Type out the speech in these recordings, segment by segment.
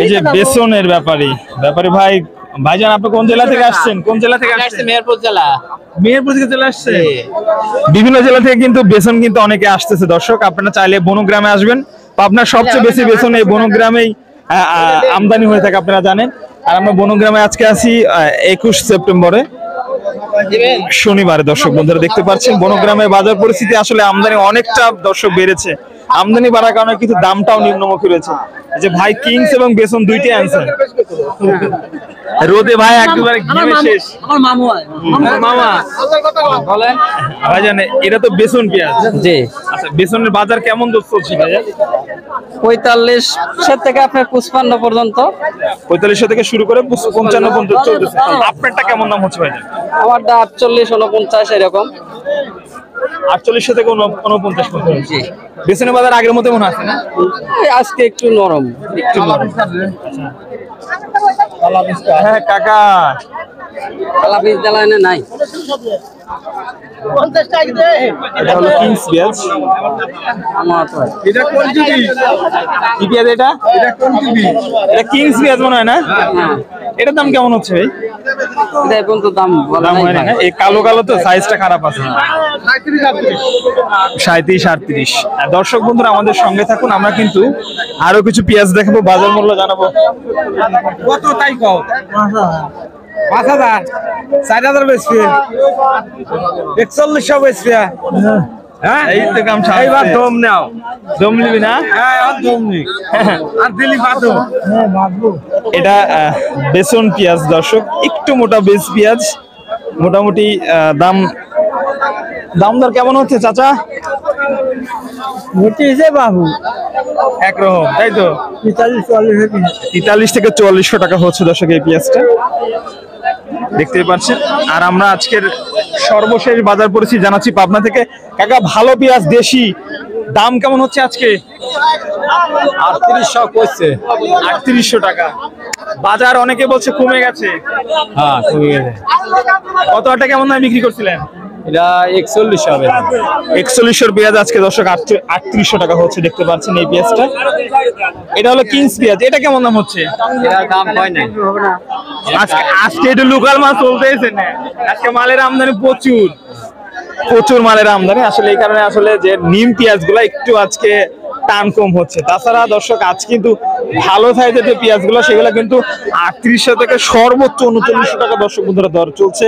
এই যে বেসনের ব্যাপারী ভাই, ভাইজান আপনি কোন জেলা থেকে আসছেন? কোন জেলা থেকে আসছেন? মেহেরপুর জেলা। মেহেরপুর থেকে চলে আসছে। বিভিন্ন জেলা থেকে কিন্তু বেসন কিন্তু অনেকে আসতেছে দর্শক। আপনারা চাইলে বনগ্রামে আসবেন। পাবনার সবচেয়ে বেশি বেসন এই বনগ্রামেই আমদানি হয়ে থাকে, আপনারা জানেন। আর আমরা বনগ্রামে আজকে আছি 21 সেপ্টেম্বরে, শনিবার। দর্শক বন্ধুরা দেখতে পাচ্ছেন বনগ্রামের বাজার পরিস্থিতি আসলে আমদানি অনেকটা দর্শক বেড়েছে। আমদানি বাড়ার কারণে কিন্তু দামটাও নিম্নমুখী রয়েছে। এই যে ভাই কিংস এবং বেসন দুইটাই আনছেন রোদে ভাই একেবারে ঘেমে শেষ। আমার মামু মামা বলেন ভাই, জানে এটা তো বেসন পেঁয়াজ। জি। আচ্ছা, বেসনের বাজার কেমন চলছে ভাইয়া? 45 থেকে আপনার 55 পর্যন্ত। 45 থেকে শুরু করে 55 পর্যন্ত চলতেছে। আপনারটা কেমন দাম হচ্ছে ভাইয়া? আমারটা 48, 49 এরকম। 48 থেকে 49 পর্যন্ত। জি। বেসনের বাজার আগের মতো মনে আছে না? আজকে একটু নরম। হ্যাঁ কাকা, কালা বীজ জ্বালানো নাই। এটা হলো কিংস পেঁয়াজ। এটা কোন জিবি? কি পেঁয়াজ এটা? এটা কোন জিবি? এটা কিংস পেঁয়াজ মনে হয় না? এটার দাম কেমন হচ্ছে ভাই? এটা এখন তো দাম বলা হয় না। এই কালো কালো তো সাইজটা খারাপ আছে। 37, 38। দর্শক বন্ধুরা আমাদের সঙ্গে থাকুন, আমরা কিন্তু আরো কিছু পেঁয়াজ দেখাবো, বাজার মূল্য জানাবো। কত তাই কও? 5000, 4000 বেশি, 4100 বেশি। হ্যাঁ এই তো কাম ছাড়ছে। এইবার দম নাও। দম নিবি না? হ্যাঁ আর দম নি। আর দিলি বাদো। হ্যাঁ বাদবো। এটা বেসন পেঁয়াজ দর্শক, একটু মোটা বেস পেঁয়াজ। মোটামুটি দাম দর কেমন হচ্ছে চাচা? হচ্ছে বাবু একরকম তাই তো? 43 থেকে 4400 টাকা হচ্ছে দর্শক এই পেঁয়াজটা, দেখতেই পাচ্ছেন। আর আমরা আজকের সর্বশেষ বাজার পরিস্থিতি জানাচ্ছি পাবনা থেকে। কাকা ভালো পেঁয়াজ দেশি দাম কেমন হচ্ছে আজকে? 3800 কইছে। 3800 টাকা। বাজার অনেকে বলছে কমে গেছে। হ্যাঁ কমে গেছে। কত টাকা কেমন দামে বিক্রি করছিলেন? এটা 41 হবে। 4100 পেঁয়াজ আজকে দর্শক 3800 টাকা হচ্ছে, দেখতে পাচ্ছেন এই পেঁয়াজটা। এটা হলো কিংস পেঁয়াজ, এটা কেমন দাম হচ্ছে? এটা দাম হয় না। আজকে এটা লোকাল মাছ চলতেছে না, আজকে মালের আমদানি প্রচুর মালের আমদানি। আসলে এই কারণে আসলে যে নিম পেঁয়াজ গুলা একটু আজকে টান কম হচ্ছে। তাছাড়া দর্শক আজ কিন্তু ভালো সাইজের যে পেঁয়াজ গুলো সেগুলো কিন্তু 3800 থেকে সর্বোচ্চ 3900 টাকা দর্শক বন্ধুরা দর চলছে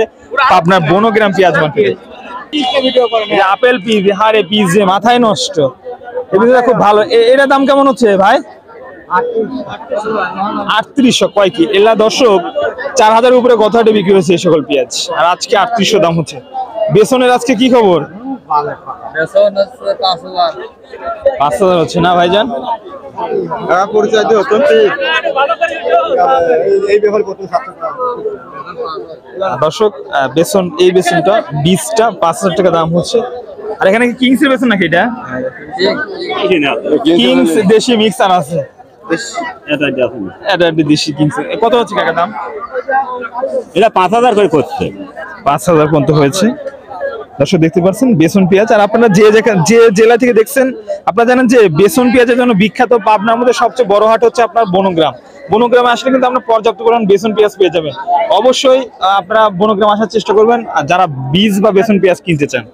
আপনার বনগ্রাম পেঁয়াজ মার্কেটে। আপেল পিস, হারে পিস যে মাথায় নষ্ট, এগুলো খুব ভালো। এর দাম কেমন হচ্ছে ভাই? 3800। কয় কি এলা দর্শক 4000 উপরে কথাটা বিক্রি হয়েছে এই সকল পেঁয়াজ, আর আজকে 3800 দাম হচ্ছে। বেসনের আজকে কি খবর? 5000 হচ্ছে না ভাইজান? পরিচয় দিও তুমি। এই ব্যাপার কত? দর্শক বেসন, এই বেসনটা 20টা 5000 টাকা দাম হচ্ছে। আর এখানে কি কিংস এর বেসন নাকি এটা? কিংস দেশি মিক্সার আছে। এটা দেশি কিংস। কত হচ্ছে কাকা দাম? এটা 5000 করে করছে। 5000 পর্যন্ত হয়েছে দর্শক, দেখতে পাচ্ছেন বেসন পেঁয়াজ। আর আপনারা যে জেলা থেকে দেখছেন আপনারা জানেন যে বেসন পেঁয়াজের জন্য বিখ্যাত পাবনার মধ্যে সবচেয়ে বড় হাট হচ্ছে আপনার বনগ্রাম। বনগ্রামে আসলে কিন্তু আপনারা পর্যাপ্ত পরিমাণ বেসন পেঁয়াজ পেয়ে যাবেন। অবশ্যই আপনারা বনগ্রাম আসার চেষ্টা করবেন আর যারা বীজ বা বেসন পেঁয়াজ কিনতে চান।